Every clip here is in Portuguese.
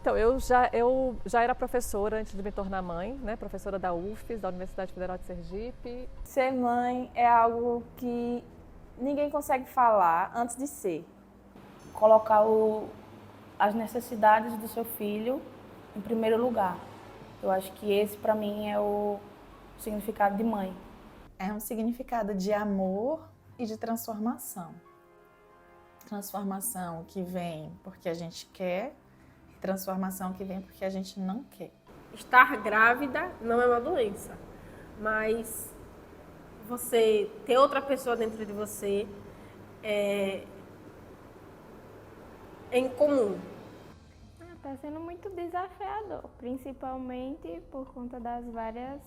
Então, eu já era professora antes de me tornar mãe, né? Professora da UFES, da Universidade Federal de Sergipe. Ser mãe é algo que ninguém consegue falar antes de ser. Colocar as necessidades do seu filho em primeiro lugar. Eu acho que esse, para mim, é o significado de mãe. É um significado de amor e de transformação. Transformação que vem porque a gente quer, e transformação que vem porque a gente não quer. Estar grávida não é uma doença, mas você ter outra pessoa dentro de você é incomum. Está sendo muito desafiador, principalmente por conta das várias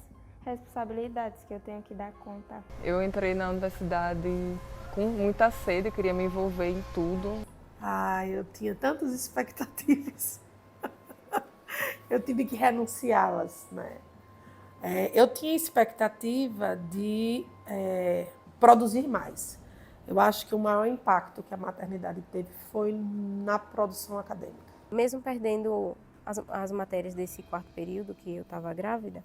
responsabilidades que eu tenho que dar conta. Eu entrei na universidade com muita sede, queria me envolver em tudo. Eu tinha tantas expectativas. Eu tive que renunciá-las, né? Eu tinha expectativa de produzir mais. Eu acho que o maior impacto que a maternidade teve foi na produção acadêmica. Mesmo perdendo as matérias desse quarto período que eu estava grávida,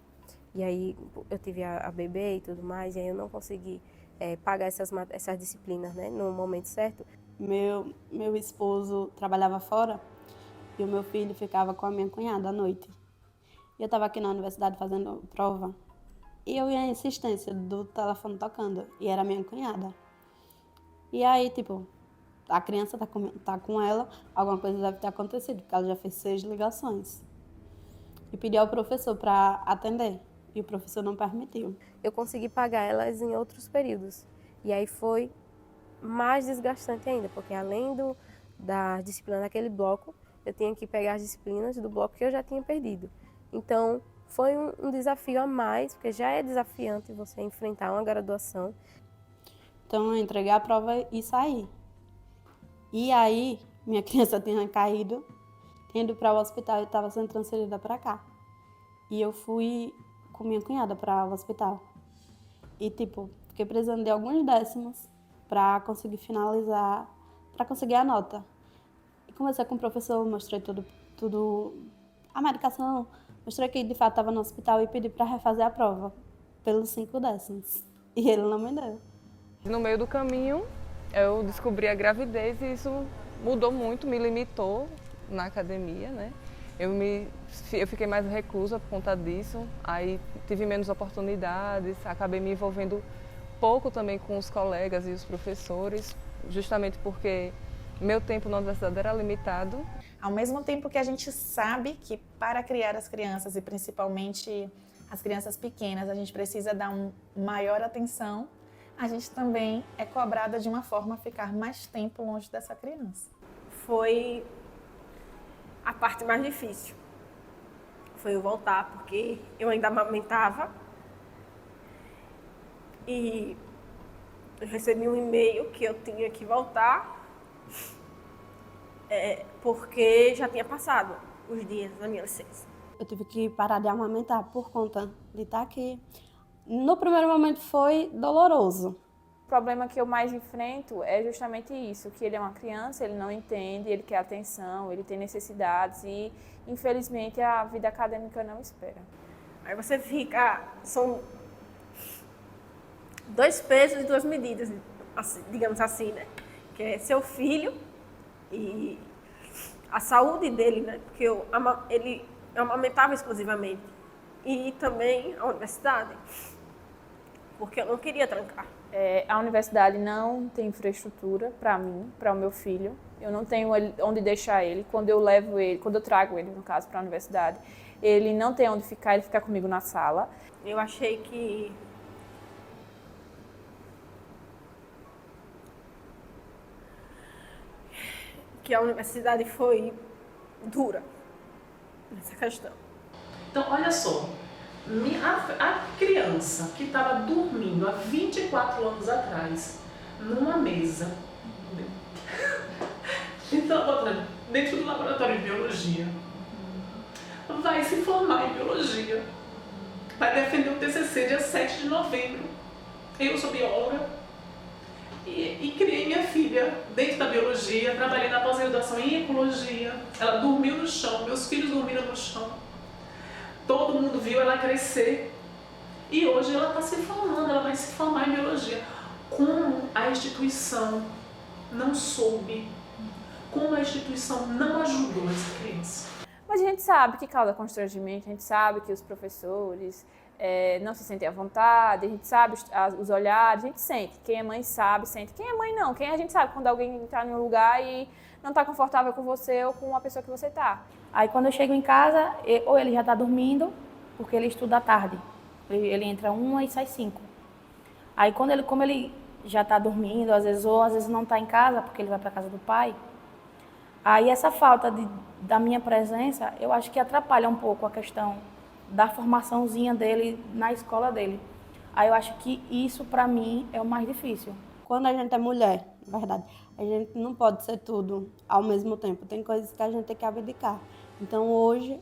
e aí eu tive a bebê e tudo mais, e aí eu não consegui pagar essas disciplinas, né, no momento certo. Meu esposo trabalhava fora e o meu filho ficava com a minha cunhada à noite. E eu estava aqui na universidade fazendo prova e eu ia a insistência do telefone tocando e era a minha cunhada. E aí, tipo, a criança tá com ela, alguma coisa deve ter acontecido, porque ela já fez 6 ligações. E pedi ao professor para atender, e o professor não permitiu. Eu consegui pagar elas em outros períodos. E aí foi mais desgastante ainda, porque além da disciplina daquele bloco, eu tinha que pegar as disciplinas do bloco que eu já tinha perdido. Então, foi um desafio a mais, porque já é desafiante você enfrentar uma graduação. Então, eu entreguei a prova e saí. E aí, minha criança tinha caído, tinha ido para o hospital e estava sendo transferida para cá. E eu fui com minha cunhada para o hospital. E, tipo, fiquei precisando de alguns décimos para conseguir finalizar, para conseguir a nota. E conversei com o professor, mostrei tudo, a medicação, mostrei que de fato estava no hospital e pedi para refazer a prova, pelos 5 décimos. E ele não me deu. No meio do caminho, eu descobri a gravidez e isso mudou muito, me limitou na academia, né? Eu fiquei mais reclusa por conta disso, aí tive menos oportunidades, acabei me envolvendo pouco também com os colegas e os professores, justamente porque meu tempo na universidade era limitado. Ao mesmo tempo que a gente sabe que para criar as crianças, e principalmente as crianças pequenas, a gente precisa dar maior atenção, a gente também é cobrada de uma forma a ficar mais tempo longe dessa criança. Foi a parte mais difícil. Foi eu voltar, porque eu ainda amamentava. E eu recebi um e-mail que eu tinha que voltar, porque já tinha passado os dias da minha licença. Eu tive que parar de amamentar por conta de estar aqui. No primeiro momento foi doloroso. O problema que eu mais enfrento é justamente isso, que ele é uma criança, ele não entende, ele quer atenção, ele tem necessidades e, infelizmente, a vida acadêmica não espera. Aí você fica... São 2 pesos e 2 medidas, assim, digamos assim, né? Que é seu filho e a saúde dele, né? Porque ele amamentava exclusivamente. E também a universidade, porque eu não queria trancar. A universidade não tem infraestrutura para mim, para o meu filho. Eu não tenho onde deixar ele. Quando eu trago ele, no caso, para a universidade, ele não tem onde ficar, ele fica comigo na sala. Eu achei que a universidade foi dura nessa questão. Então, olha só, a criança que estava dormindo há 24 anos atrás, numa mesa, dentro do laboratório de biologia, vai se formar em biologia, vai defender o TCC dia 7 de novembro. Eu sou bióloga, e criei minha filha dentro da biologia, trabalhei na pós-graduação em ecologia, ela dormiu no chão, meus filhos dormiram no chão, todo mundo viu ela crescer e hoje ela está se formando, ela vai se formar em biologia. Como a instituição não soube, como a instituição não ajudou essa criança. Mas a gente sabe que causa constrangimento, a gente sabe que os professores não se sentem à vontade, a gente sabe os olhares, a gente sente. Quem é mãe sabe, sente. Quem é mãe não, a gente sabe quando alguém está em um lugar e não está confortável com você ou com a pessoa que você está. Aí quando eu chego em casa, ou ele já está dormindo, porque ele estuda à tarde. Ele entra 1 e sai 5. Aí como ele já está dormindo, às vezes não está em casa, porque ele vai para a casa do pai, aí essa falta da minha presença, eu acho que atrapalha um pouco a questão da formaçãozinha dele na escola dele. Aí eu acho que isso, para mim, é o mais difícil. Quando a gente é mulher, na verdade, a gente não pode ser tudo ao mesmo tempo. Tem coisas que a gente tem que abdicar. Então, hoje,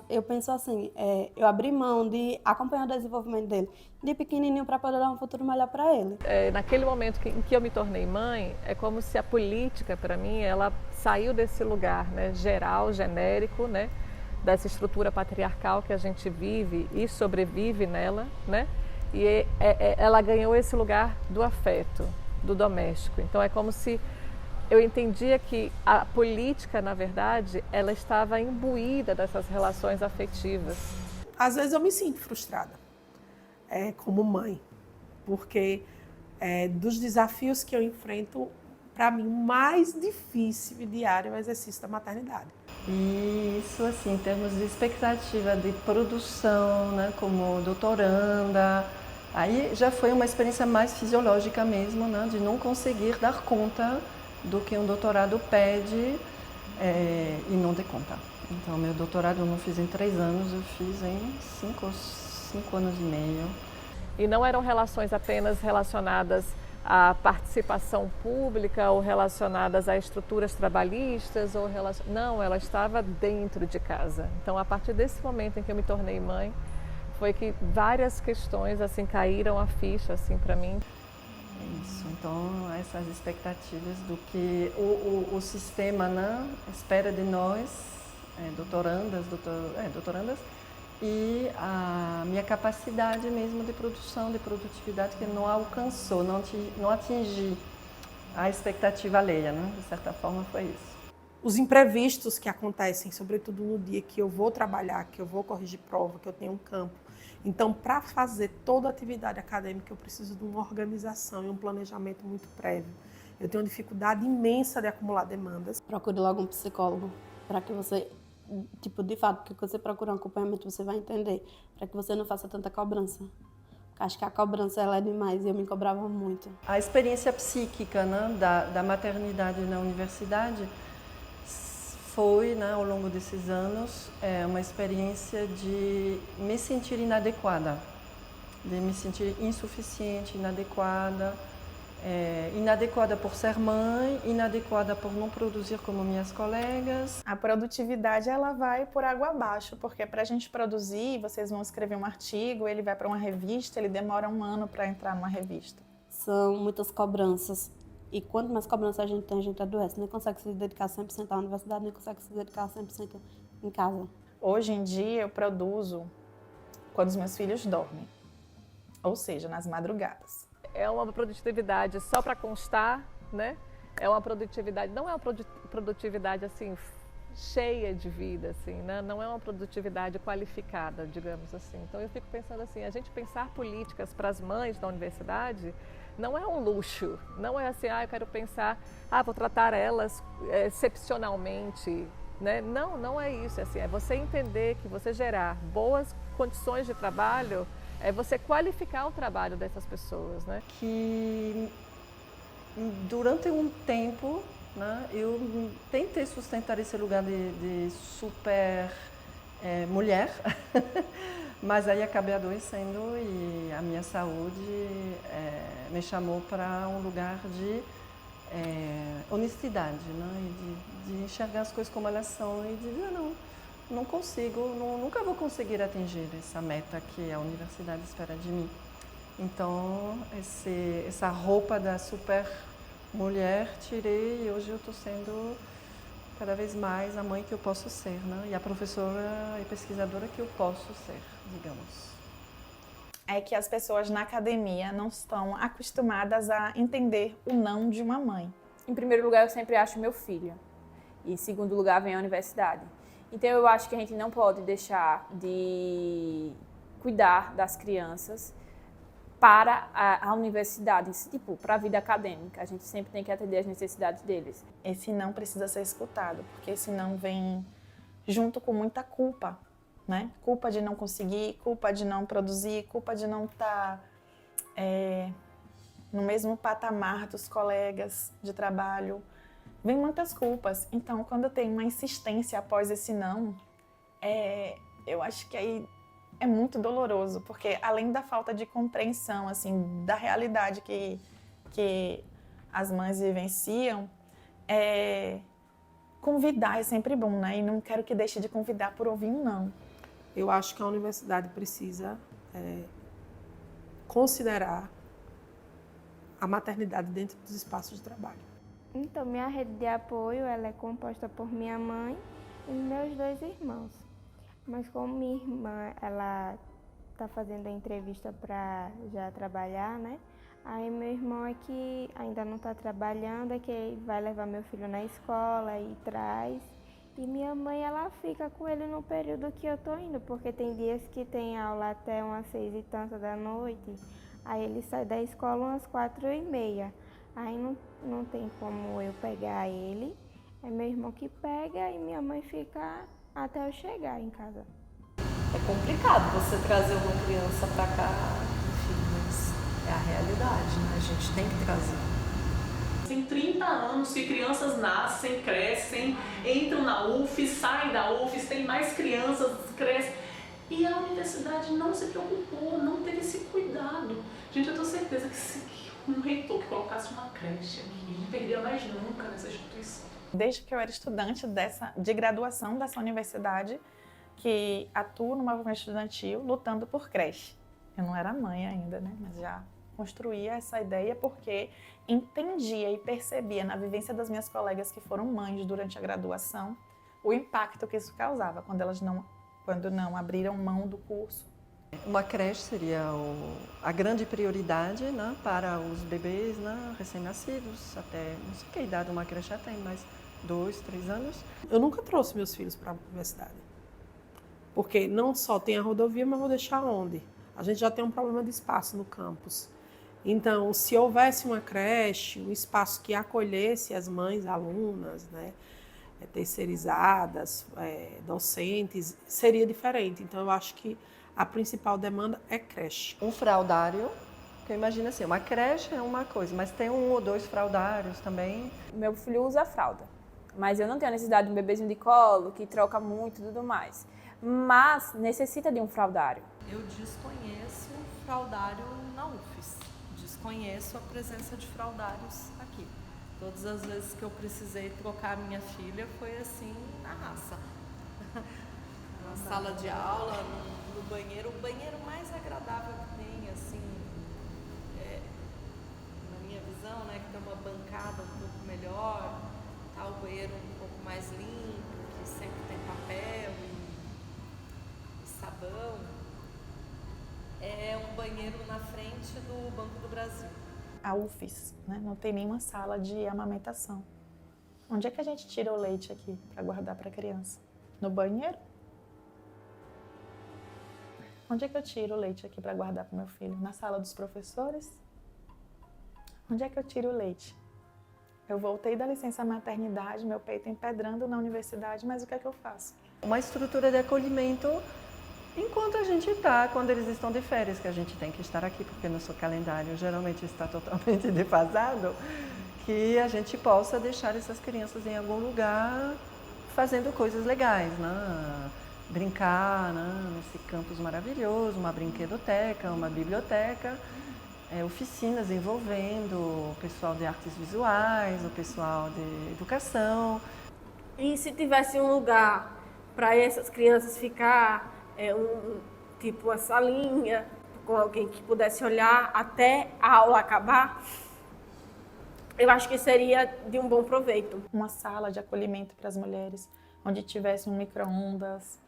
eu penso assim, eu abri mão de acompanhar o desenvolvimento dele, de pequenininho, para poder dar um futuro melhor para ele. Naquele momento em que eu me tornei mãe, é como se a política, para mim, ela saiu desse lugar, né, geral, genérico, né, dessa estrutura patriarcal que a gente vive e sobrevive nela, né, e ela ganhou esse lugar do afeto, do doméstico. Então, é como se eu entendia que a política, na verdade, ela estava imbuída dessas relações afetivas. Às vezes eu me sinto frustrada como mãe, porque dos desafios que eu enfrento, para mim, o mais difícil e diário é o exercício da maternidade. E isso, assim, em termos de expectativa de produção, né, como doutoranda, aí já foi uma experiência mais fisiológica mesmo, né, de não conseguir dar conta do que um doutorado pede e não der conta. Então, meu doutorado eu não fiz em 3 anos, eu fiz em 5 anos e meio. E não eram relações apenas relacionadas à participação pública ou relacionadas a estruturas trabalhistas, não, ela estava dentro de casa. Então, a partir desse momento em que eu me tornei mãe, foi que várias questões assim caíram a ficha assim para mim. Isso, então essas expectativas do que o sistema, né, espera de nós, doutorandas, e a minha capacidade mesmo de produção, de produtividade que não alcançou, não atingi a expectativa alheia, né? De certa forma foi isso. Os imprevistos que acontecem, sobretudo no dia que eu vou trabalhar, que eu vou corrigir prova, que eu tenho um campo. Então, para fazer toda a atividade acadêmica, eu preciso de uma organização e um planejamento muito prévio. Eu tenho uma dificuldade imensa de acumular demandas. Procure logo um psicólogo, para que você, de fato, porque você procurar um acompanhamento, você vai entender, para que você não faça tanta cobrança. Porque acho que a cobrança ela é demais e eu me cobrava muito. A experiência psíquica, né, da maternidade na universidade foi, né, ao longo desses anos, uma experiência de me sentir inadequada, de me sentir insuficiente, inadequada, inadequada por ser mãe, inadequada por não produzir como minhas colegas. A produtividade ela vai por água abaixo, porque para a gente produzir, vocês vão escrever um artigo, ele vai para uma revista, ele demora 1 ano para entrar numa revista. São muitas cobranças. E quanto mais cobrança a gente adoece. Nem consegue se dedicar 100% à universidade, nem consegue se dedicar 100% em casa. Hoje em dia eu produzo quando os meus filhos dormem, ou seja, nas madrugadas. É uma produtividade só para constar, né? É uma produtividade, não é uma produtividade assim cheia de vida, assim, né? Não é uma produtividade qualificada, digamos assim. Então eu fico pensando assim, a gente pensar políticas para as mães da universidade não é um luxo, não é assim, eu quero pensar, vou tratar elas excepcionalmente, né? Não, não é isso, assim, é você entender que você gerar boas condições de trabalho, é você qualificar o trabalho dessas pessoas, né? Que durante um tempo, né, eu tentei sustentar esse lugar de super mulher, mas aí acabei adoecendo e a minha saúde me chamou para um lugar de honestidade, né, e de enxergar as coisas como elas são e de dizer, não consigo, nunca vou conseguir atingir essa meta que a universidade espera de mim. Então, essa roupa da super mulher, tirei e hoje eu estou sendo cada vez mais a mãe que eu posso ser, né? E a professora e pesquisadora que eu posso ser, digamos. É que as pessoas na academia não estão acostumadas a entender o não de uma mãe. Em primeiro lugar, eu sempre acho meu filho. E em segundo lugar, vem a universidade. Então, eu acho que a gente não pode deixar de cuidar das crianças para a universidade, tipo, para a vida acadêmica. A gente sempre tem que atender as necessidades deles. Esse não precisa ser escutado, porque esse não vem junto com muita culpa, né? Culpa de não conseguir, culpa de não produzir, culpa de não estar no mesmo patamar dos colegas de trabalho. Vem muitas culpas. Então, quando tem uma insistência após esse não, eu acho que aí é muito doloroso, porque além da falta de compreensão, assim, da realidade que as mães vivenciam, convidar é sempre bom, né? E não quero que deixe de convidar por ouvir um não. Eu acho que a universidade precisa considerar a maternidade dentro dos espaços de trabalho. Então, minha rede de apoio ela é composta por minha mãe e meus 2 irmãos. Mas como minha irmã ela está fazendo a entrevista para já trabalhar, né? Aí meu irmão é que ainda não está trabalhando, é que vai levar meu filho na escola e traz. E minha mãe ela fica com ele no período que eu tô indo, porque tem dias que tem aula até umas 6 e tanto da noite. Aí ele sai da escola umas 4h30. Aí não tem como eu pegar ele. É meu irmão que pega e minha mãe fica até eu chegar em casa. É complicado você trazer uma criança para cá, enfim, mas é a realidade, né? A gente tem que trazer. Tem 30 anos que crianças nascem, crescem, entram na UFES, saem da UFES, tem mais crianças, crescem. E a universidade não se preocupou, não teve esse cuidado. Gente, eu tenho certeza que se um reitor que colocasse uma creche aqui, não perdia mais nunca nessa instituição. Desde que eu era estudante de graduação dessa universidade, que atuo no movimento estudantil lutando por creche. Eu não era mãe ainda, né? Mas já construía essa ideia porque entendia e percebia na vivência das minhas colegas que foram mães durante a graduação o impacto que isso causava quando não abriram mão do curso. Uma creche seria a grande prioridade, né, para os bebês, né, recém-nascidos, até não sei que idade uma creche já tem, mas 2, 3 anos. Eu nunca trouxe meus filhos para a universidade, porque não só tem a rodovia, mas vou deixar onde? A gente já tem um problema de espaço no campus. Então, se houvesse uma creche, um espaço que acolhesse as mães, alunas, né, terceirizadas, docentes, seria diferente. Então, eu acho que a principal demanda é creche. Um fraldário, que eu imagino assim, uma creche é uma coisa, mas tem 1 ou 2 fraldários também. Meu filho usa fralda, mas eu não tenho necessidade de um bebezinho de colo, que troca muito e tudo mais. Mas necessita de um fraldário. Eu desconheço fraldário na UFES, desconheço a presença de fraldários aqui. Todas as vezes que eu precisei trocar minha filha foi assim, na raça. Na sala de aula, no banheiro, o banheiro mais agradável que tem, assim, na minha visão, né, que tem uma bancada um pouco melhor, tá, o banheiro um pouco mais limpo, que sempre tem papel e sabão. É um banheiro na frente do Banco do Brasil. A UFES, né, não tem nenhuma sala de amamentação. Onde é que a gente tira o leite aqui para guardar para a criança? No banheiro? Onde é que eu tiro o leite aqui para guardar para o meu filho? Na sala dos professores? Onde é que eu tiro o leite? Eu voltei da licença maternidade, meu peito empedrando na universidade, mas o que é que eu faço? Uma estrutura de acolhimento enquanto a gente está, quando eles estão de férias, que a gente tem que estar aqui, porque nosso calendário geralmente está totalmente defasado, que a gente possa deixar essas crianças em algum lugar fazendo coisas legais, né? Brincar, né? Nesse campus maravilhoso, uma brinquedoteca, uma biblioteca, oficinas envolvendo o pessoal de artes visuais, o pessoal de educação. E se tivesse um lugar para essas crianças ficar, tipo uma salinha, com alguém que pudesse olhar até a aula acabar, eu acho que seria de um bom proveito. Uma sala de acolhimento para as mulheres, onde tivesse um micro-ondas,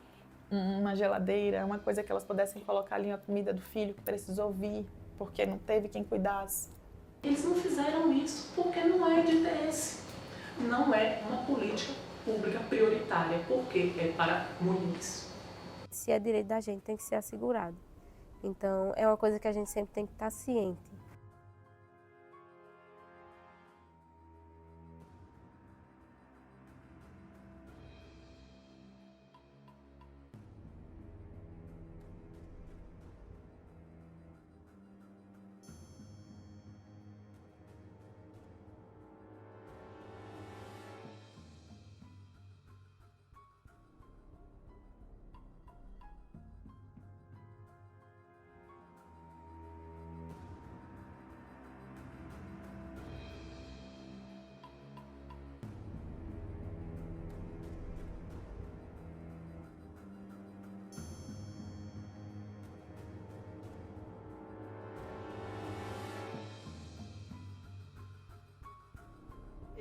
uma geladeira, uma coisa que elas pudessem colocar ali a comida do filho que precisou vir, porque não teve quem cuidasse. Eles não fizeram isso porque não é de interesse. Não é uma política pública prioritária, porque é para mulheres. Se é direito da gente, tem que ser assegurado. Então, é uma coisa que a gente sempre tem que estar ciente.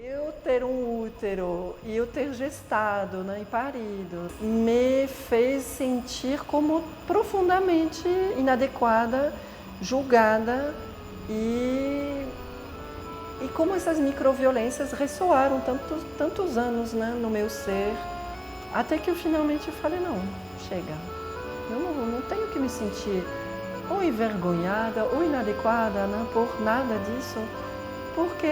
Eu ter um útero e eu ter gestado, né, e parido me fez sentir como profundamente inadequada, julgada e como essas microviolências ressoaram tantos anos, né, no meu ser, até que eu finalmente falei, não, chega, eu não tenho que me sentir ou envergonhada ou inadequada, né, por nada disso. Porque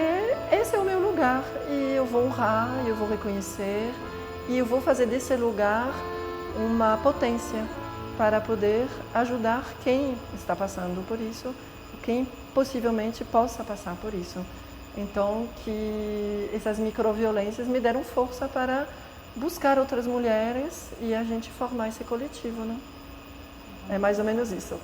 esse é o meu lugar e eu vou honrar, eu vou reconhecer e eu vou fazer desse lugar uma potência para poder ajudar quem está passando por isso, quem possivelmente possa passar por isso. Então, que essas microviolências me deram força para buscar outras mulheres e a gente formar esse coletivo, né? É mais ou menos isso.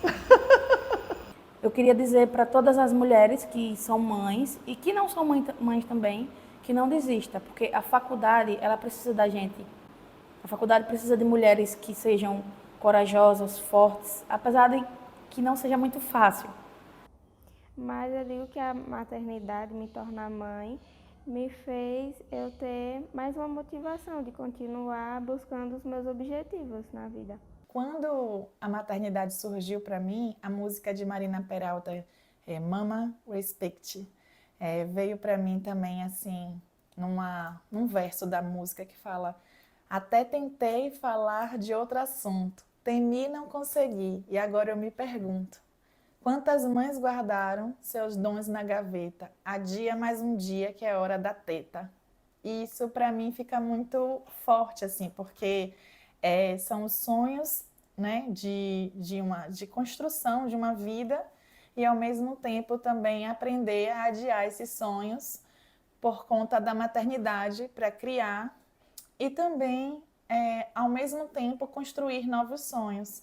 Eu queria dizer para todas as mulheres que são mães e que não são mães também, que não desista, porque a faculdade, ela precisa da gente. A faculdade precisa de mulheres que sejam corajosas, fortes, apesar de que não seja muito fácil. Mas eu digo que a maternidade, me tornar mãe, me fez eu ter mais uma motivação de continuar buscando os meus objetivos na vida. Quando a maternidade surgiu para mim, a música de Marina Peralta, Mama Respect, veio para mim também assim, num verso da música que fala: até tentei falar de outro assunto, temi não consegui, e agora eu me pergunto, quantas mães guardaram seus dons na gaveta? Adia mais um dia que é hora da teta. E isso para mim fica muito forte, assim, porque são os sonhos, né, de construção de uma vida e, ao mesmo tempo, também aprender a adiar esses sonhos por conta da maternidade para criar e também, ao mesmo tempo, construir novos sonhos.